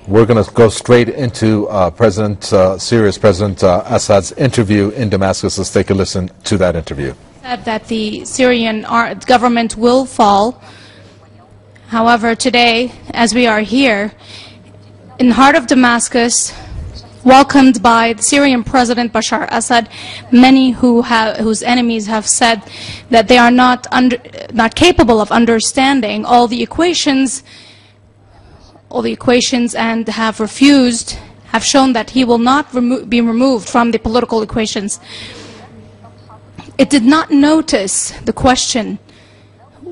We're going to go straight into Syria's President Assad's interview in Damascus. Let's take a listen to that interview. Said that the Syrian government will fall. However, today, as we are here, in the heart of Damascus, welcomed by the Syrian President Bashar al Assad, many whose enemies have said that they are not capable of understanding all the equations and have shown that he will not be removed from the political equations. It did not notice the question,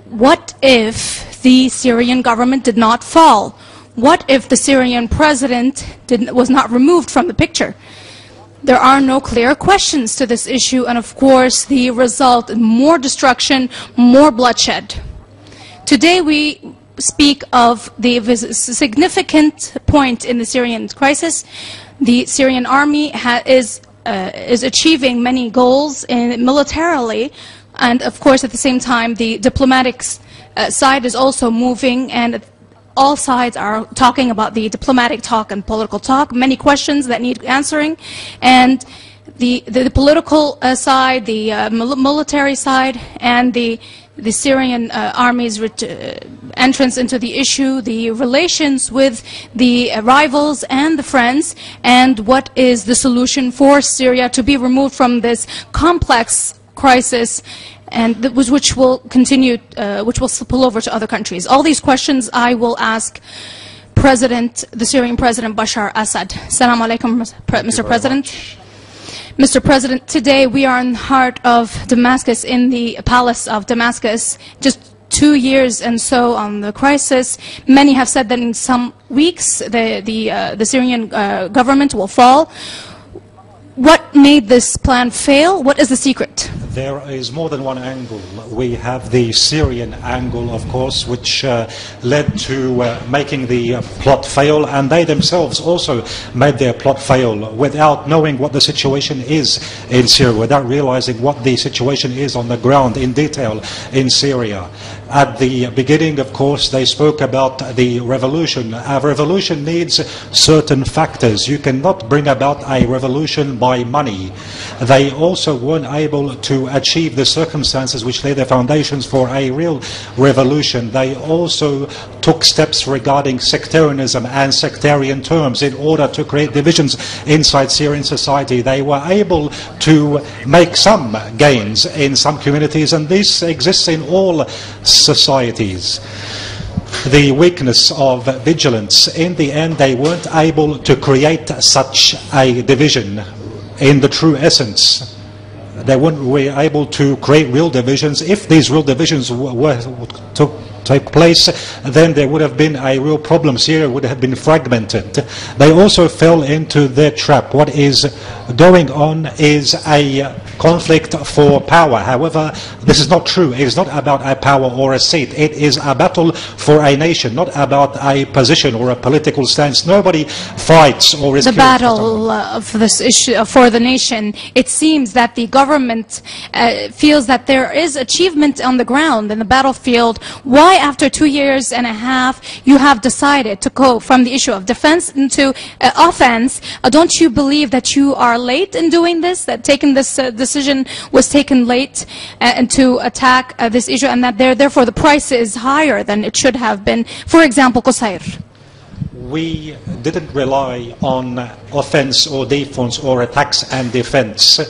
what if the Syrian government did not fall? What if the Syrian president was not removed from the picture? There are no clear questions to this issue, and of course the result is more destruction, more bloodshed. Today we speak of the significant point in the Syrian crisis. The Syrian army is achieving many goals militarily, and of course at the same time the diplomatic side is also moving, and all sides are talking about the diplomatic talk and political talk, many questions that need answering, and the political side, the military side, and the Syrian army's entrance into the issue, the relations with the rivals and the friends, and what is the solution for Syria to be removed from this complex crisis, and which will continue, which will spill over to other countries. All these questions I will ask the Syrian President Bashar al-Assad. Assalamu alaikum, Mr. President. Mr. President, today we are in the heart of Damascus, in the palace of Damascus, just 2 years and so on the crisis. Many have said that in some weeks the Syrian government will fall. What made this plan fail? What is the secret? There is more than one angle. We have the Syrian angle, of course, which led to making the plot fail, and they themselves also made their plot fail without knowing what the situation is in Syria, without realizing what the situation is on the ground in detail in Syria. At the beginning, of course, they spoke about the revolution. A revolution needs certain factors. You cannot bring about a revolution by money. They also weren't able to achieve the circumstances which lay the foundations for a real revolution. They also took steps regarding sectarianism and sectarian terms in order to create divisions inside Syrian society. They were able to make some gains in some communities, and this exists in all societies. The weakness of vigilance, in the end they weren't able to create such a division in the true essence. They weren't able to create real divisions. If these real divisions took place, then there would have been a real problem. Syria would have been fragmented. They also fell into their trap. What is going on is a conflict for power. However, this is not true. It is not about a power or a seat. It is a battle for a nation, not about a position or a political stance. Nobody fights or is the battle of this issue for the nation. It seems that the government feels that there is achievement on the ground in the battlefield. Why, after 2 years and a half, you have decided to go from the issue of defense into offense? Don't you believe that you are late in doing this, that taking this decision was taken late and to attack this issue, and that therefore the price is higher than it should have been? For example, Qusayr. We didn't rely on offense or defense or attacks and defense.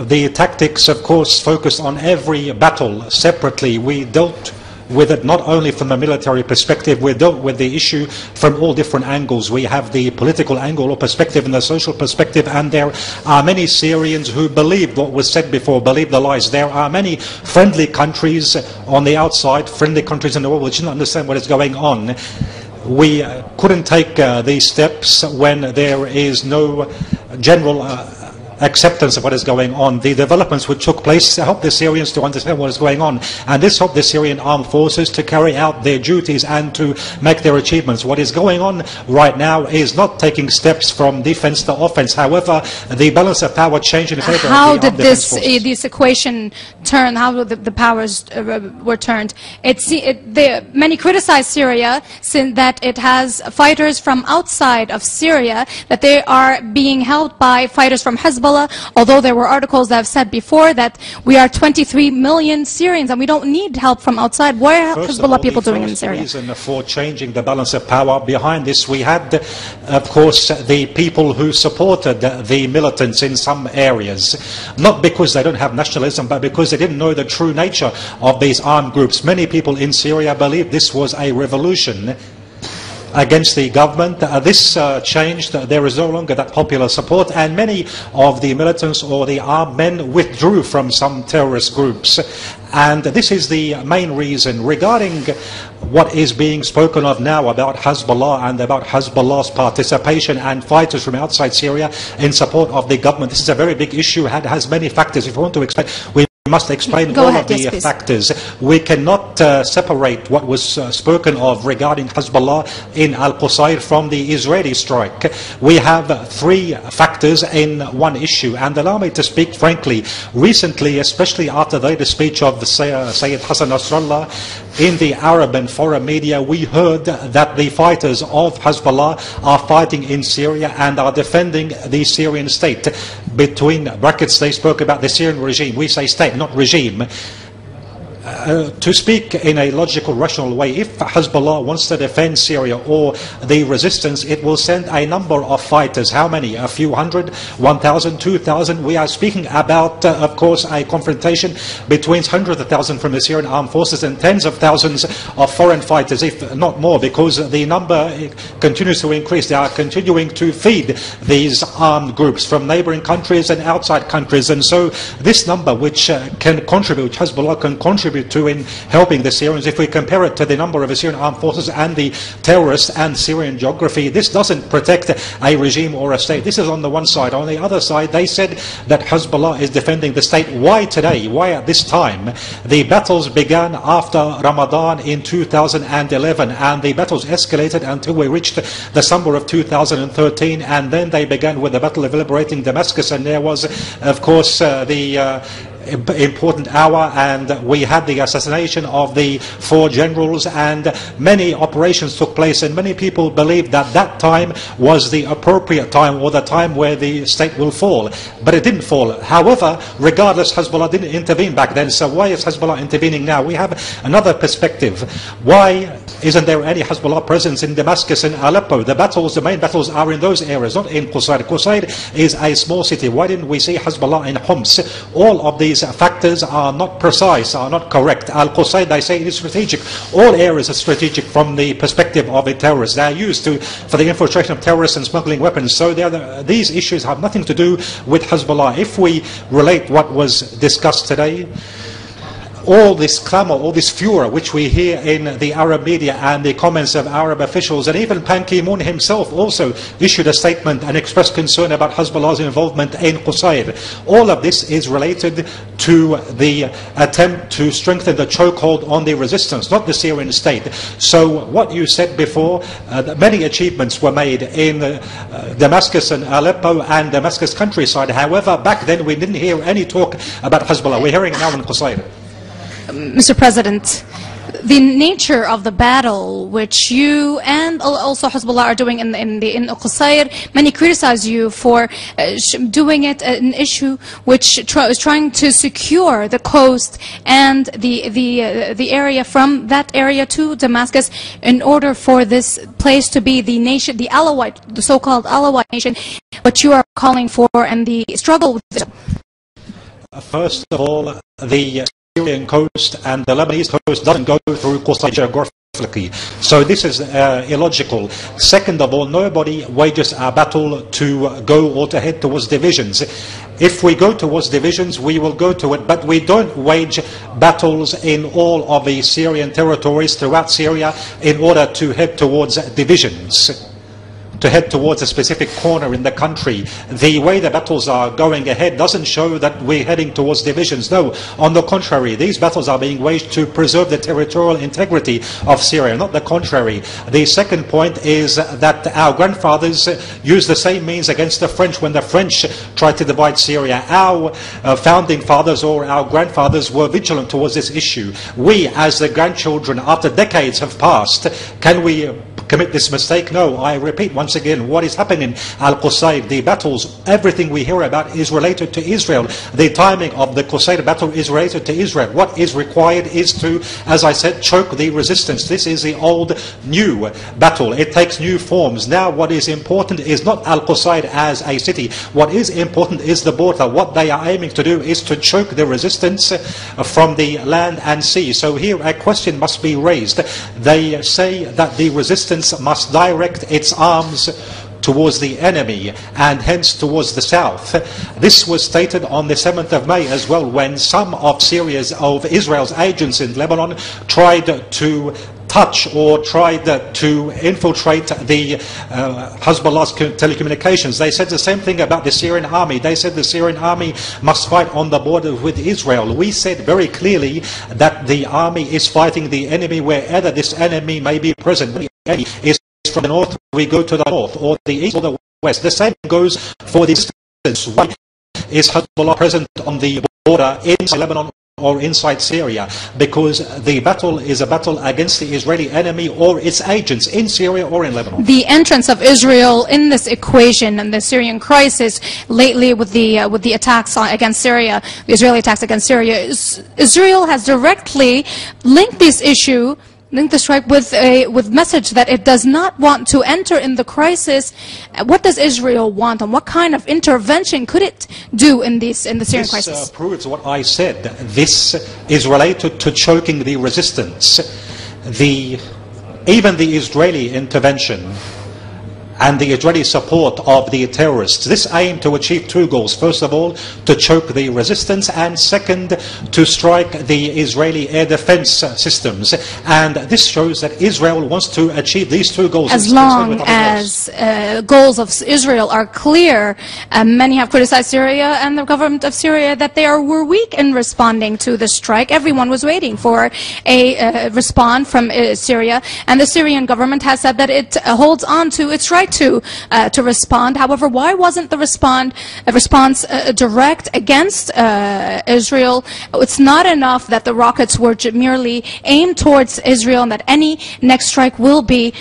The tactics, of course, focused on every battle separately. We dealt with it not only from a military perspective, we dealt with the issue from all different angles. We have the political angle or perspective and the social perspective, and there are many Syrians who believe what was said before, believe the lies. There are many friendly countries on the outside, friendly countries in the world which don't understand what is going on. We couldn't take these steps when there is no general acceptance of what is going on. The developments which took place helped the Syrians to understand what is going on, and this helped the Syrian armed forces to carry out their duties and to make their achievements. What is going on right now is not taking steps from defense to offense. However, the balance of power changed in favor of the How armed did defense forces. this equation turn? How the powers were turned? Many criticize Syria since that it has fighters from outside of Syria, that they are being helped by fighters from Hezbollah, although there were articles that have said before that we are 23 million Syrians and we don't need help from outside. What are Hezbollah people doing in Syria? The reason for changing the balance of power behind this, we had, of course, the people who supported the militants in some areas, not because they don't have nationalism, but because they didn't know the true nature of these armed groups. Many people in Syria believed this was a revolution against the government. This changed. There is no longer that popular support, and many of the militants or the armed men withdrew from some terrorist groups. And this is the main reason. Regarding what is being spoken of now about Hezbollah and about Hezbollah's participation and fighters from outside Syria in support of the government, this is a very big issue. It has many factors. If you want to explain, we must explain all of the factors. We cannot separate what was spoken of regarding Hezbollah in Al-Qusayr from the Israeli strike. We have three factors in one issue, and allow me to speak frankly. Recently, especially after the latest speech of Sayyid Hassan Nasrallah in the Arab and foreign media, we heard that the fighters of Hezbollah are fighting in Syria and are defending the Syrian state. Between brackets, they spoke about the Syrian regime. We say state, not regime. To speak in a logical, rational way, if Hezbollah wants to defend Syria or the resistance, it will send a number of fighters. How many? A few hundred? 1,000? 2,000? We are speaking about, of course, a confrontation between hundreds of thousands from the Syrian armed forces and tens of thousands of foreign fighters, if not more, because the number continues to increase. They are continuing to feed these armed groups from neighboring countries and outside countries. And so this number, which can contribute, Hezbollah can contribute to in helping the Syrians, if we compare it to the number of the Syrian armed forces and the terrorists and Syrian geography, this doesn't protect a regime or a state. This is on the one side. On the other side, they said that Hezbollah is defending the state. Why today? Why at this time? The battles began after Ramadan in 2011, and the battles escalated until we reached the summer of 2013, and then they began with the battle of liberating Damascus, and there was, of course, the important hour, and we had the assassination of the 4 generals, and many operations took place, and many people believed that that time was the appropriate time, or the time where the state will fall. But it didn't fall. However, regardless, Hezbollah didn't intervene back then. So why is Hezbollah intervening now? We have another perspective. Why isn't there any Hezbollah presence in Damascus and Aleppo? The battles, the main battles, are in those areas, not in Qusayr. Qusayr is a small city. Why didn't we see Hezbollah in Homs? All of these factors are not precise, are not correct. Al-Qusayr, they say, is strategic. All areas are strategic from the perspective of a terrorist. They are used for the infiltration of terrorists and smuggling weapons. So these issues have nothing to do with Hezbollah. If we relate what was discussed today, all this clamor, all this furor which we hear in the Arab media and the comments of Arab officials, and even Ban Ki-moon himself also issued a statement and expressed concern about Hezbollah's involvement in Qusayr. All of this is related to the attempt to strengthen the chokehold on the resistance, not the Syrian state. So what you said before, many achievements were made in Damascus and Aleppo and Damascus countryside. However, back then we didn't hear any talk about Hezbollah. We're hearing it now in Qusayr. Mr. President, the nature of the battle which you and also Hezbollah are doing in Qusayr, many criticize you for doing it an issue which is trying to secure the coast and the area from that area to Damascus in order for this place to be the nation, the Alawite, the so-called Alawite nation, what you are calling for, and the struggle with it. First of all, the Syrian coast and the Lebanese coast doesn't go through Qusayr geographically. So this is illogical. Second of all, nobody wages a battle to go or to head towards divisions. If we go towards divisions, we will go to it, but we don't wage battles in all of the Syrian territories throughout Syria in order to head towards divisions. to head towards a specific corner in the country. The way the battles are going ahead doesn't show that we're heading towards divisions. No, on the contrary, these battles are being waged to preserve the territorial integrity of Syria, not the contrary. The second point is that our grandfathers used the same means against the French when the French tried to divide Syria. Our founding fathers or our grandfathers were vigilant towards this issue. We, as the grandchildren, after decades have passed, can we commit this mistake? No. I repeat once again, what is happening in Al-Qusayd, the battles, everything we hear about is related to Israel. The timing of the Qusayd battle is related to Israel. What is required is to, as I said, choke the resistance. This is the old new battle. It takes new forms. Now what is important is not Al-Qusayd as a city. What is important is the border. What they are aiming to do is to choke the resistance from the land and sea. So here a question must be raised. They say that the resistance must direct its arms towards the enemy and hence towards the south. This was stated on the 7th of May as well, when some of Israel's agents in Lebanon tried to touch or tried to infiltrate the Hezbollah's telecommunications. They said the same thing about the Syrian army. They said the Syrian army must fight on the border with Israel. We said very clearly that the army is fighting the enemy wherever this enemy may be present. The enemy is from the north, we go to the north, or the east or the west. The same goes for the distance. Why is Hezbollah present on the border inside Lebanon or inside Syria? Because the battle is a battle against the Israeli enemy or its agents in Syria or in Lebanon. The entrance of Israel in this equation and the Syrian crisis lately with the attacks against Syria, the Israeli attacks against Syria, Israel has directly linked this issue, linked the strike with message that it does not want to enter in the crisis. What does Israel want, and what kind of intervention could it do in the Syrian crisis? This proves what I said. This is related to choking the resistance. Even the Israeli intervention and the Israeli support of the terrorists, this aimed to achieve two goals. First of all, to choke the resistance, and second, to strike the Israeli air defense systems. And this shows that Israel wants to achieve these two goals. As long as goals of Israel are clear, many have criticized Syria and the government of Syria that they were weak in responding to the strike. Everyone was waiting for a response from Syria, and the Syrian government has said that it holds on to its right to respond. However, why wasn't the response direct against Israel? It's not enough that the rockets were merely aimed towards Israel, and that any next strike will be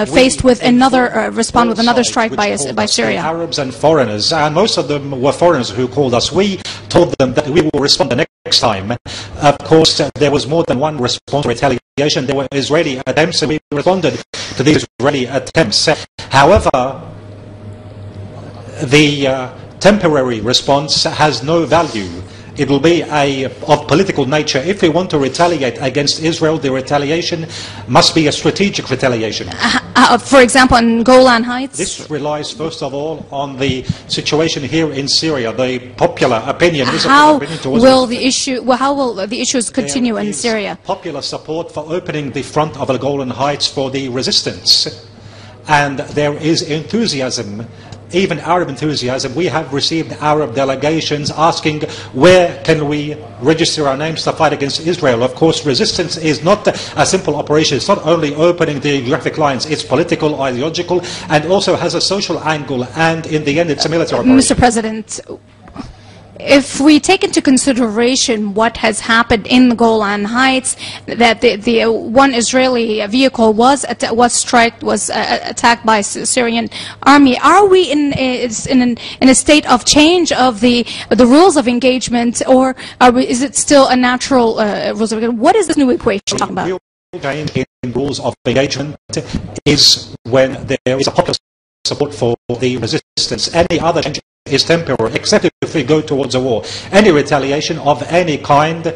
faced with another respond with another strike by Syria. Arabs and foreigners, and most of them were foreigners who called us. We told them that we will respond the next time. Of course, there was more than one response to retaliation. There were Israeli attempts, and we responded to these Israeli attempts. However, the temporary response has no value. It will be of political nature. If we want to retaliate against Israel, the retaliation must be a strategic retaliation. For example, in Golan Heights? This relies, first of all, on the situation here in Syria. The popular opinion is how will the issues continue in Syria? Popular support for opening the front of the Golan Heights for the resistance. And there is enthusiasm, even Arab enthusiasm. We have received Arab delegations asking where can we register our names to fight against Israel. Of course, resistance is not a simple operation. It's not only opening the geographic lines. It's political, ideological, and also has a social angle. And in the end, it's a military operation. Mr. President, if we take into consideration what has happened in the Golan Heights, that the one Israeli vehicle was attacked by Syrian army, are we in a state of change of the rules of engagement, or is it still a natural rules of engagement? What is this new equation you're talking about? Real change in rules of engagement is when there is a popular support for the resistance. Any other change is temporary, except if we go towards a war. Any retaliation of any kind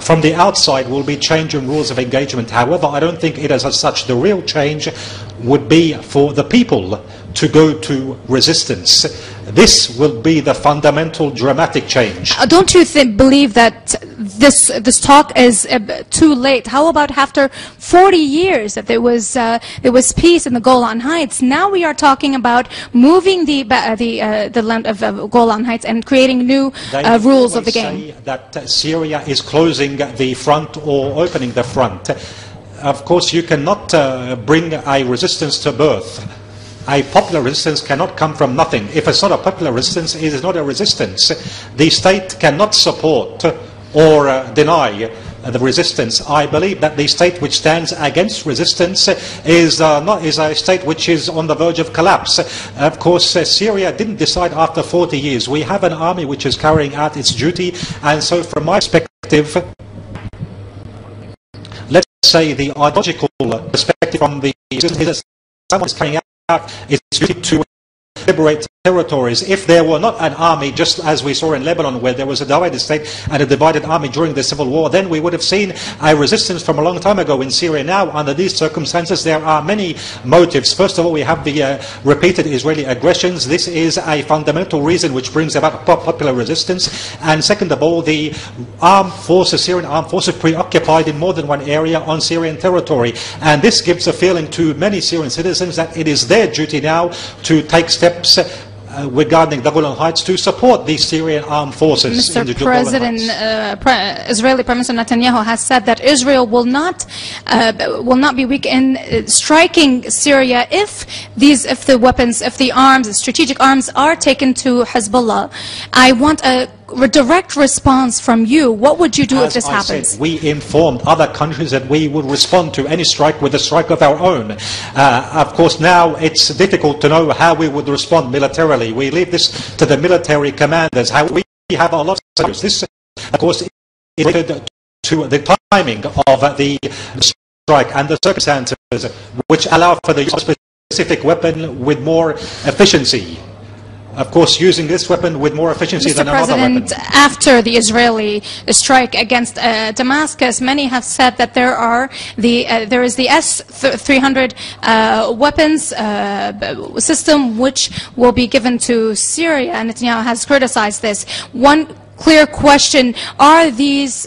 from the outside will be changing rules of engagement. However, I don't think it is as such. The real change would be for the people to go to resistance. This will be the fundamental dramatic change. Don't you believe that this talk is too late. How about after 40 years that there was peace in the Golan Heights? Now we are talking about moving the land of Golan Heights and creating new rules of the game. Say that Syria is closing the front or opening the front. Of course, you cannot bring a resistance to birth. A popular resistance cannot come from nothing. If it's not a popular resistance, it is not a resistance. The state cannot support or deny the resistance. I believe that the state which stands against resistance is a state which is on the verge of collapse. Of course, Syria didn't decide after 40 years. We have an army which is carrying out its duty, and so from my perspective, let's say the ideological perspective from the resistance is that someone is carrying out its duty to liberate territories. If there were not an army, just as we saw in Lebanon, where there was a divided state and a divided army during the civil war, then we would have seen a resistance from a long time ago in Syria. Now, under these circumstances, there are many motives. First of all, we have the repeated Israeli aggressions. This is a fundamental reason which brings about popular resistance. And second of all, the armed forces, Syrian armed forces, preoccupied in more than one area on Syrian territory. And this gives a feeling to many Syrian citizens that it is their duty now to take steps regarding the Golan Heights to support the Syrian armed forces. Mr. President, Israeli Prime Minister Netanyahu has said that Israel will not be weak in striking Syria if the weapons, if the arms, the strategic arms are taken to Hezbollah. I want a direct response from you. What would you do if this happens? Said, we informed other countries that we would respond to any strike with a strike of our own. Of course, now it's difficult to know how we would respond militarily. We leave this to the military commanders. How we have a lot of scenarios. This, of course, is related to the timing of the strike and the circumstances which allow for the use of a specific weapon with more efficiency. Of course, using this weapon with more efficiency than another weapon. Mr. President, after the Israeli strike against Damascus, many have said that there is the S-300 weapons system which will be given to Syria, and Netanyahu has criticized this. One clear question: are these?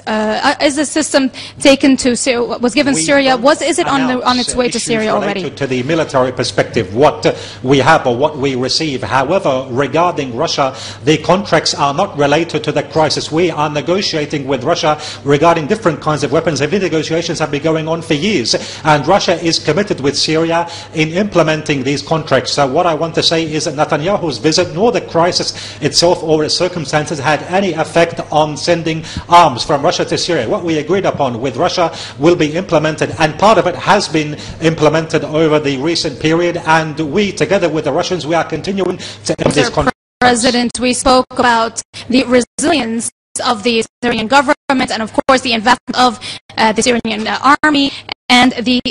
Is the system taken to Syria? Was given Syria? Is it on its way to Syria already? To the military perspective, what we have or what we receive. However, regarding Russia, the contracts are not related to the crisis. We are negotiating with Russia regarding different kinds of weapons. The negotiations have been going on for years, and Russia is committed with Syria in implementing these contracts. So what I want to say is that Netanyahu's visit, nor the crisis itself or its circumstances, had any effect on sending arms from Russia to Syria. What we agreed upon with Russia will be implemented, and part of it has been implemented over the recent period, and we, together with the Russians, we are continuing to end this contract. Mr. President, we spoke about the resilience of the Syrian government and, of course, the investment of the Syrian army and the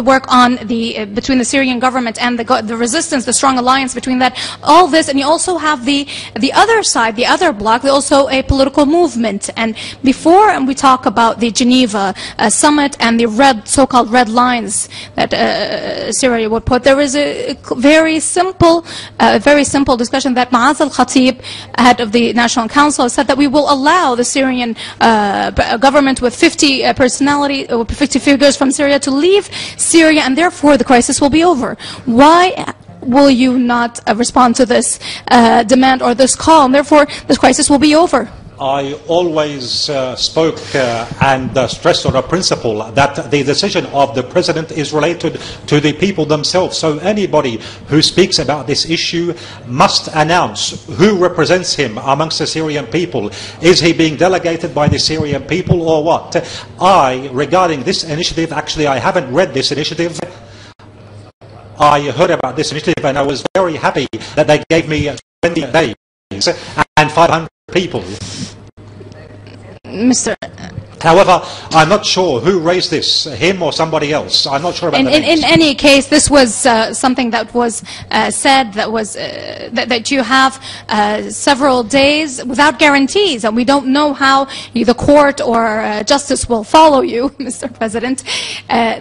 work on between the Syrian government and the resistance, the strong alliance between that, all this, and you also have the other side, the other bloc, also a political movement. And before we talk about the Geneva summit and the so-called red lines that Syria would put, there is a very simple discussion that Maaz al-Khatib, head of the National Council, said that we will allow the Syrian government with 50 figures from Syria to leave Syria, and therefore the crisis will be over. Why will you not respond to this demand or this call, and therefore this crisis will be over? I always spoke and stressed on a principle that the decision of the President is related to the people themselves. So anybody who speaks about this issue must announce who represents him amongst the Syrian people. Is he being delegated by the Syrian people or what? Regarding this initiative, actually I haven't read this initiative. I heard about this initiative and I was very happy that they gave me 20 days and 500 people. Mr. However, I'm not sure who raised this, him or somebody else. I'm not sure about in any case, this was something that was said, that you have several days without guarantees, and we don't know how the court or justice will follow you, Mr. President.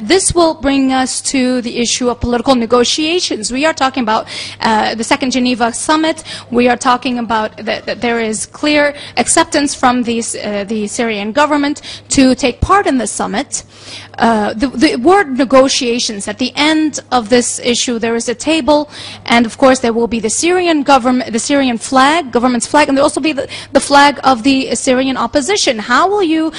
This will bring us to the issue of political negotiations. We are talking about the Second Geneva Summit. We are talking about that there is clear acceptance from the Syrian government to take part in the summit. The word negotiations, at the end of this issue there is a table, and of course there will be the Syrian government, the Syrian flag, government's flag, and there will also be the flag of the Syrian opposition. How will you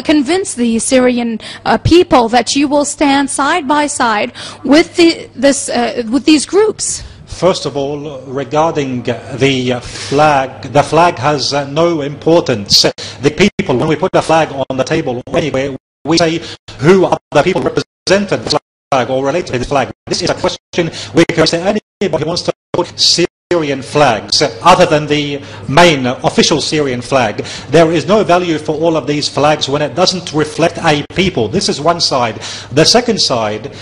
convince the Syrian people that you will stand side by side with these groups? First of all, regarding the flag has no importance. The people, when we put the flag on the table or anywhere, we say who are the people represented the flag or related to the flag. This is a question we can say anybody who wants to put Syrian flags other than the main official Syrian flag. There is no value for all of these flags when it doesn't reflect a people. This is one side. The second side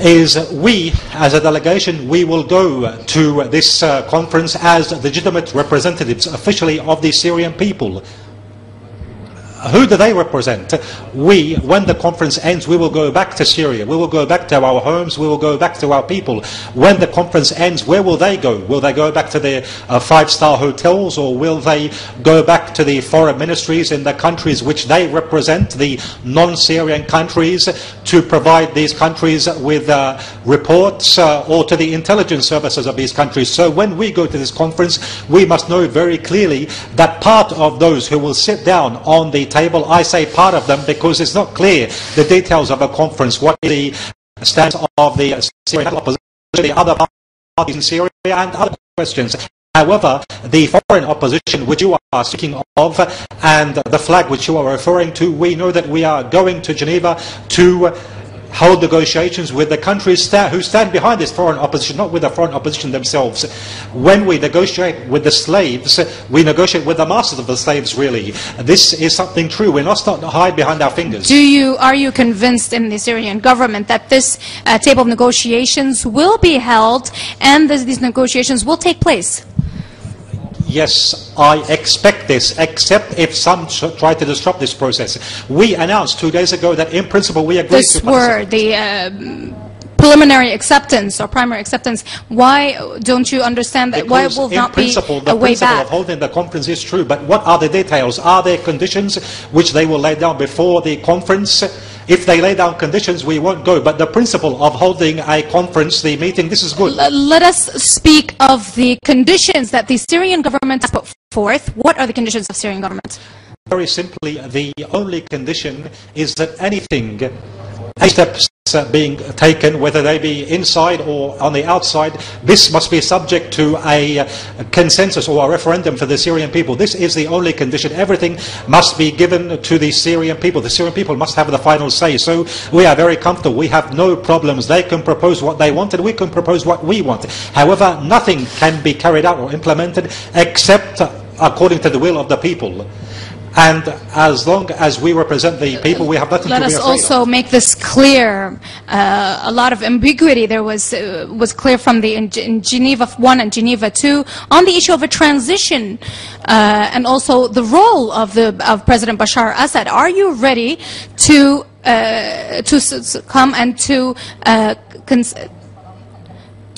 is we, as a delegation, we will go to this conference as legitimate representatives officially of the Syrian people. Who do they represent? We, when the conference ends, we will go back to Syria. We will go back to our homes. We will go back to our people. When the conference ends, where will they go? Will they go back to their five-star hotels, or will they go back to the foreign ministries in the countries which they represent, the non-Syrian countries, to provide these countries with reports, or to the intelligence services of these countries? So when we go to this conference, we must know very clearly that part of those who will sit down on the table, I say part of them because it's not clear the details of a conference, what is the stance of the Syrian opposition, the other parties in Syria, and other questions. However, the foreign opposition which you are speaking of and the flag which you are referring to, we know that we are going to Geneva to hold negotiations with the countries who stand behind this foreign opposition, not with the foreign opposition themselves. When we negotiate with the slaves, we negotiate with the masters of the slaves, really. This is something true. We're not starting to hide behind our fingers. Are you convinced in the Syrian government that this table of negotiations will be held and these negotiations will take place? Yes, I expect this, except if some try to disrupt this process. We announced 2 days ago that in principle we agreed to participate. The preliminary acceptance or primary acceptance. Why don't you understand that? Why will not be a way back? The principle of holding the conference is true, but what are the details? Are there conditions which they will lay down before the conference? If they lay down conditions, we won't go. But the principle of holding a conference, the meeting, this is good. Let us speak of the conditions that the Syrian government has put forth. What are the conditions of the Syrian government? Very simply, the only condition is that anything, steps being taken, whether they be inside or on the outside, this must be subject to a consensus or a referendum for the Syrian people. This is the only condition. Everything must be given to the Syrian people. The Syrian people must have the final say. So we are very comfortable. We have no problems. They can propose what they want and we can propose what we want. However, nothing can be carried out or implemented except according to the will of the people. And as long as we represent the people, we have nothing to be afraid of. Let us also make this clear. A lot of ambiguity there was clear from in Geneva 1 and Geneva 2 on the issue of a transition and also the role of President Bashar al Assad. Are you ready to come and to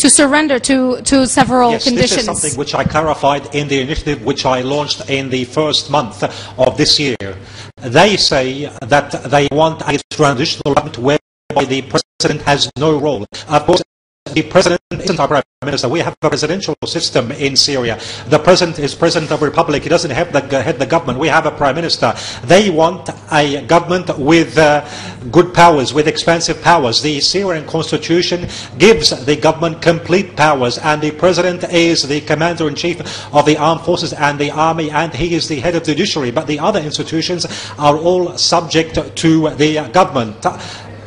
surrender to several conditions? This is something which I clarified in the initiative which I launched in the first month of this year. They say that they want a transitional government whereby the president has no role. Of course, the president isn't our prime minister. We have a presidential system in Syria. The president is president of the republic. He doesn't head the government. We have a prime minister. They want a government with good powers, with expansive powers. The Syrian constitution gives the government complete powers, and the president is the commander-in-chief of the armed forces and the army, and he is the head of the judiciary. But the other institutions are all subject to the government.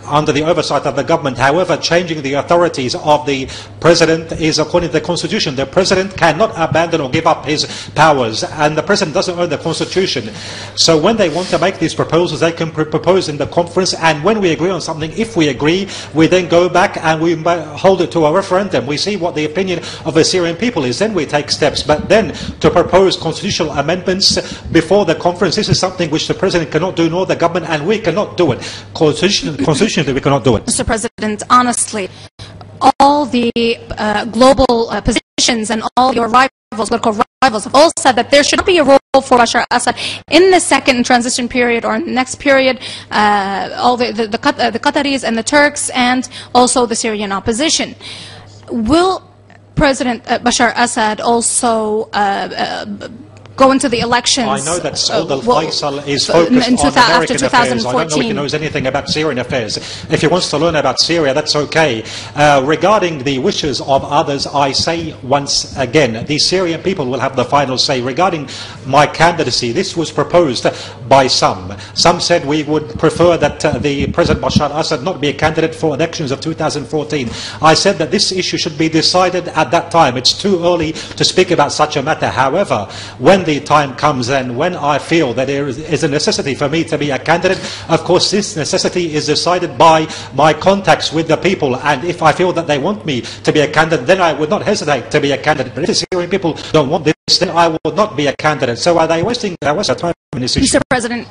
under the oversight of the government. However, changing the authorities of the president is according to the constitution. The president cannot abandon or give up his powers, and the president doesn't own the constitution. So when they want to make these proposals, they can propose in the conference, and when we agree on something, if we agree, we then go back and we hold it to a referendum. We see what the opinion of the Syrian people is, then we take steps. But then to propose constitutional amendments before the conference, this is something which the president cannot do, nor the government, and we cannot do it. Constitutionally, we cannot do it. Mr. President, honestly, all the global positions and all your political rivals have all said that there should not be a role for Bashar al-Assad in the second transition period or in the next period. All the Qataris and the Turks and also the Syrian opposition. Will President Bashar al-Assad also go into the elections? I know that Faisal is focused on American affairs. I don't know if he knows anything about Syrian affairs. If he wants to learn about Syria, that's okay. Regarding the wishes of others, I say once again, the Syrian people will have the final say. Regarding my candidacy, this was proposed by some. Some said we would prefer that the President Bashar al-Assad not be a candidate for elections of 2014. I said that this issue should be decided at that time. It's too early to speak about such a matter. However, when the time comes and when I feel that there is a necessity for me to be a candidate, of course this necessity is decided by my contacts with the people, and if I feel that they want me to be a candidate, then I would not hesitate to be a candidate. But if the Syrian people don't want this, then I will not be a candidate. So are they wasting their time in this issue? Mr. President,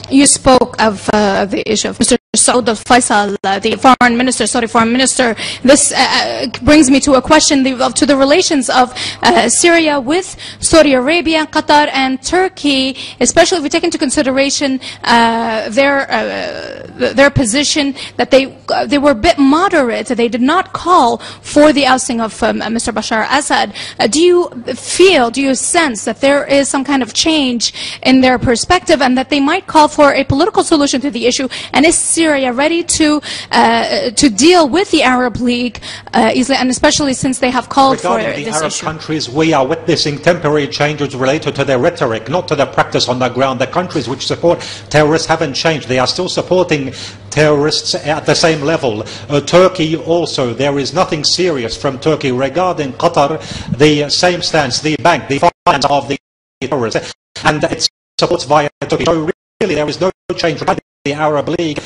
you spoke of the issue of Mr. Saud al-Faisal, the foreign minister. This brings me to a question to the relations of Syria with Saudi Arabia, Qatar, and Turkey, especially if we take into consideration their position that they were a bit moderate. They did not call for the ousting of Mr. Bashar al-Assad. Do you sense that there is some kind of change in their perspective and that they might call for a political solution to the issue? And is Syria ready to deal with the Arab League easily, and especially since they have called for this issue? Regarding the Arab countries, we are witnessing temporary changes related to their rhetoric, not to the practice on the ground. The countries which support terrorists haven't changed. They are still supporting terrorists at the same level. Turkey also, there is nothing serious from Turkey. Regarding Qatar, the same stance, the bank, the finance of the terrorists, and it supports via Turkey. So really there is no change regarding the Arab League.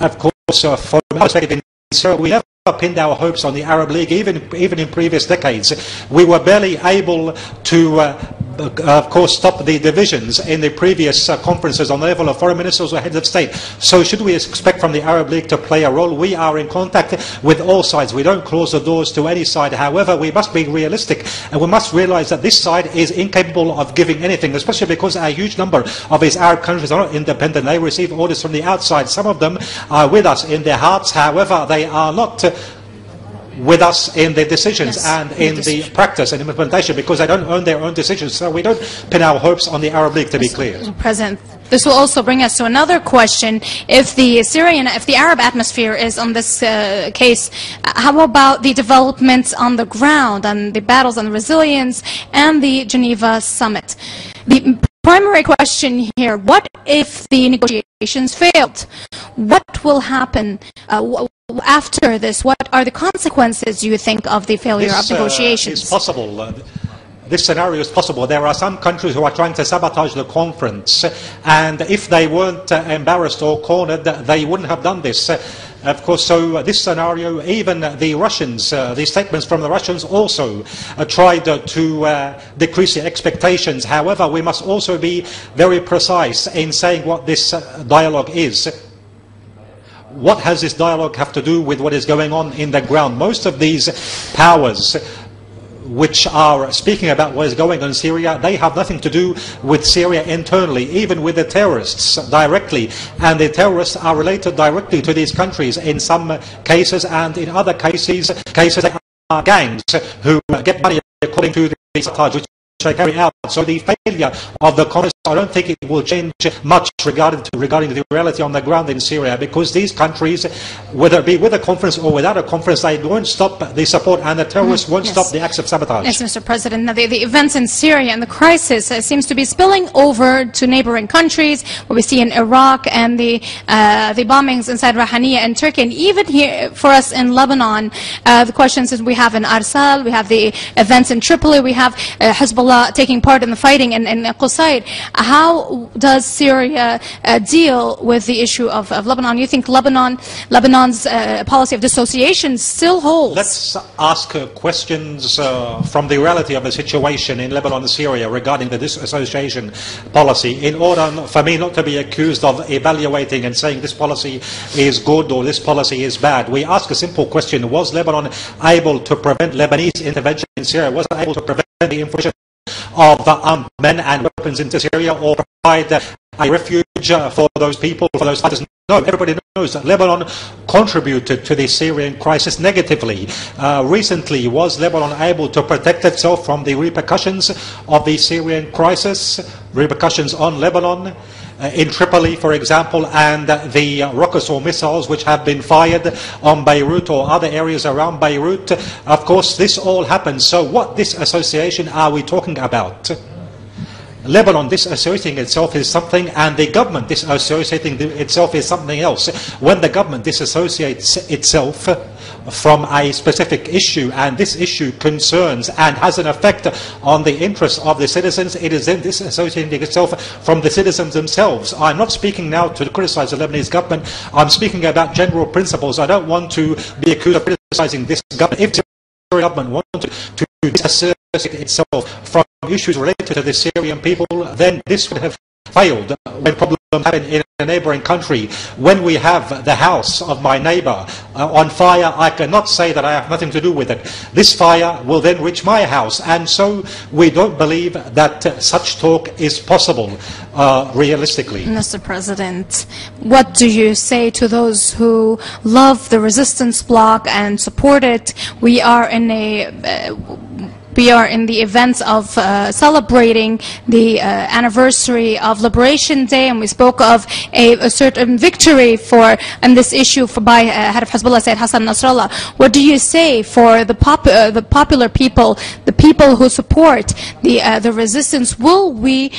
Of course, from our perspective in Syria, we never pinned our hopes on the Arab League, even in previous decades. We were barely able to, of course, stop the divisions in the previous conferences on the level of foreign ministers or heads of state. So should we expect from the Arab League to play a role? We are in contact with all sides. We don't close the doors to any side. However, we must be realistic, and we must realize that this side is incapable of giving anything, especially because a huge number of these Arab countries are not independent. They receive orders from the outside. Some of them are with us in their hearts. However, they are not with us in the decisions and in the practice and implementation, because they don't own their own decisions. So we don't pin our hopes on the Arab League, to be clear. President, this will also bring us to another question. If the Arab atmosphere is on this case, how about the developments on the ground and the battles and the resilience and the Geneva summit? The primary question here, what if the negotiations failed? What will happen after this? What are the consequences, do you think, of the failure of negotiations? It's possible. This scenario is possible. There are some countries who are trying to sabotage the conference, and if they weren't embarrassed or cornered, they wouldn't have done this. Of course, so this scenario, even the Russians, the statements from the Russians also tried to decrease the expectations. However, we must also be very precise in saying what this dialogue is. What has this dialogue have to do with what is going on in the ground? Most of these powers which are speaking about what is going on in Syria, they have nothing to do with Syria internally, even with the terrorists directly. And the terrorists are related directly to these countries in some cases, and in other cases they are gangs who get money according to the sabotage, which which I carry out. So the failure of the conference, I don't think it will change much regarding the reality on the ground in Syria, because these countries, whether it be with a conference or without a conference, they won't stop the support, and the terrorists won't stop the acts of sabotage. Yes, Mr. President. Now, the events in Syria and the crisis seems to be spilling over to neighboring countries, where we see in Iraq and the bombings inside Rahaniya and Turkey, and even here for us in Lebanon, the questions is we have in Arsal, we have the events in Tripoli, we have Hezbollah taking part in the fighting in Qusayr. How does Syria deal with the issue of Lebanon? You think Lebanon's policy of dissociation still holds? Let's ask questions from the reality of the situation in Lebanon and Syria regarding the disassociation policy, in order for me not to be accused of evaluating and saying this policy is good or this policy is bad. We ask a simple question: was Lebanon able to prevent Lebanese intervention in Syria? Was it able to prevent the infiltration of armed men and weapons into Syria, or provide a refuge for those people, for those fighters? No, everybody knows that Lebanon contributed to the Syrian crisis negatively. Recently, was Lebanon able to protect itself from the repercussions of the Syrian crisis, repercussions on Lebanon? In Tripoli, for example, and the rockets or missiles which have been fired on Beirut or other areas around Beirut. Of course, this all happened. So what disassociation are we talking about? Lebanon disassociating itself is something, and the government disassociating itself is something else. When the government disassociates itself from a specific issue, and this issue concerns and has an effect on the interests of the citizens, it is then disassociating itself from the citizens themselves. I'm not speaking now to criticize the Lebanese government. I'm speaking about general principles. I don't want to be accused of criticizing this government. If the government wanted to disassociate itself from issues related to the Syrian people, then this would have failed. When problems happen in a neighboring country, when we have the house of my neighbor on fire, I cannot say that I have nothing to do with it. This fire will then reach my house, and so we don't believe that such talk is possible realistically. Mr. President, what do you say to those who love the resistance bloc and support it? We are in the events of celebrating the anniversary of Liberation Day, and we spoke of a certain victory on this issue by head of Hezbollah, Sayyid Hassan Nasrallah. What do you say for the popular people, the people who support the resistance? Will we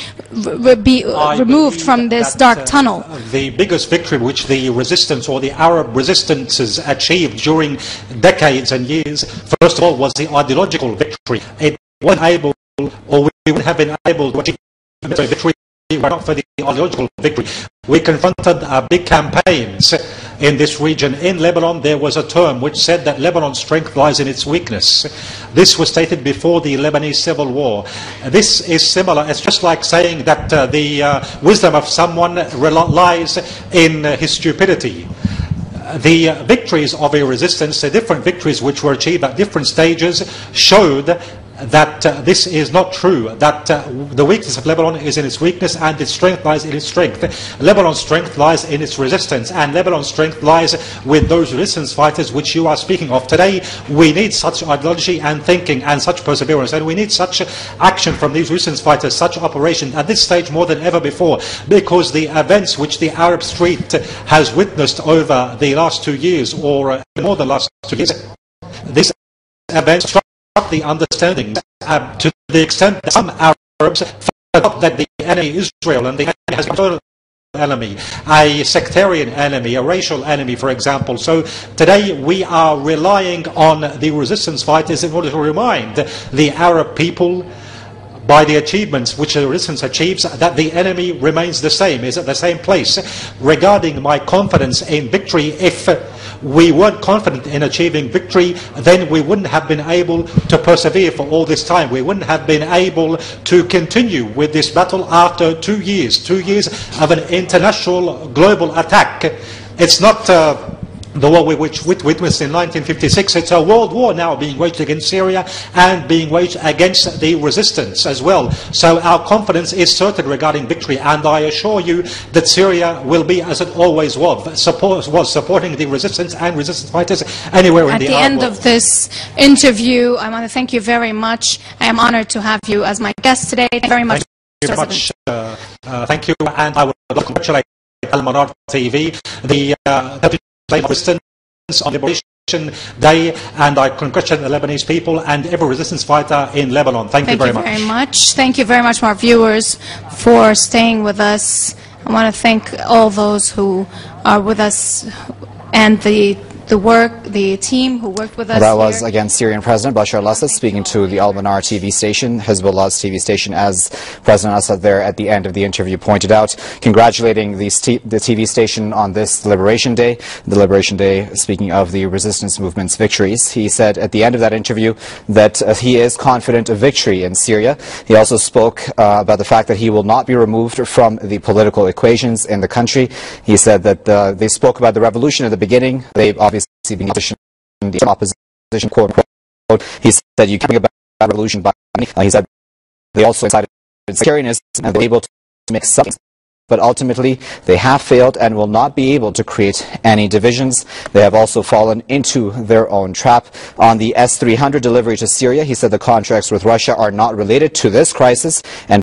be removed from this dark tunnel? The biggest victory which the resistance or the Arab resistances achieved during decades and years, first of all, was the ideological victory. It wasn't able, or we wouldn't have been able to achieve a victory were not for the ideological victory. We confronted big campaigns in this region. In Lebanon, there was a term which said that Lebanon's strength lies in its weakness. This was stated before the Lebanese civil war. This is similar. It's just like saying that the wisdom of someone lies in his stupidity. The victories of a resistance, the different victories which were achieved at different stages, showed that this is not true, that the weakness of Lebanon is in its weakness and its strength lies in its strength. Lebanon's strength lies in its resistance, and Lebanon's strength lies with those resistance fighters which you are speaking of. Today, we need such ideology and thinking and such perseverance, and we need such action from these resistance fighters, such operations at this stage more than ever before, because the events which the Arab street has witnessed over the last 2 years, or more than the last 2 years, this event struck the understanding to the extent that some Arabs thought that the enemy Israel and the enemy has been enemy, a sectarian enemy, a racial enemy, for example. So today we are relying on the resistance fighters in order to remind the Arab people, by the achievements which the resistance achieves, that the enemy remains the same, is at the same place. Regarding my confidence in victory, if we weren't confident in achieving victory, then we wouldn't have been able to persevere for all this time. We wouldn't have been able to continue with this battle after 2 years of an international global attack. It's not the war which we witnessed in 1956. It's a world war now being waged against Syria and being waged against the resistance as well. So our confidence is certain regarding victory, and I assure you that Syria will be, as it always was, supporting the resistance and resistance fighters anywhere in the Arab world. At the end of this interview, I want to thank you very much. I am honored to have you as my guest today. Thank you very much. Thank you, and I would like to congratulate al-Manar TV, the resistance on Liberation Day, and I congratulate the Lebanese people and every resistance fighter in Lebanon. Thank you very much. Thank you very much, our viewers, for staying with us. I want to thank all those who are with us and the team who worked with us. That was, again, Syrian President Bashar al Assad speaking to the al-Manar TV station, Hezbollah's TV station, as President Assad there at the end of the interview pointed out, congratulating the TV station on this Liberation Day. The Liberation Day, speaking of the resistance movement's victories. He said at the end of that interview that he is confident of victory in Syria. He also spoke about the fact that he will not be removed from the political equations in the country. He said that they spoke about the revolution at the beginning. They've obviously being opposition, quote unquote. He said you can't bring about revolution by money. He said they also incited sectarianism and they were able to make something, but ultimately they have failed and will not be able to create any divisions. They have also fallen into their own trap. On the S-300 delivery to Syria, he said the contracts with Russia are not related to this crisis and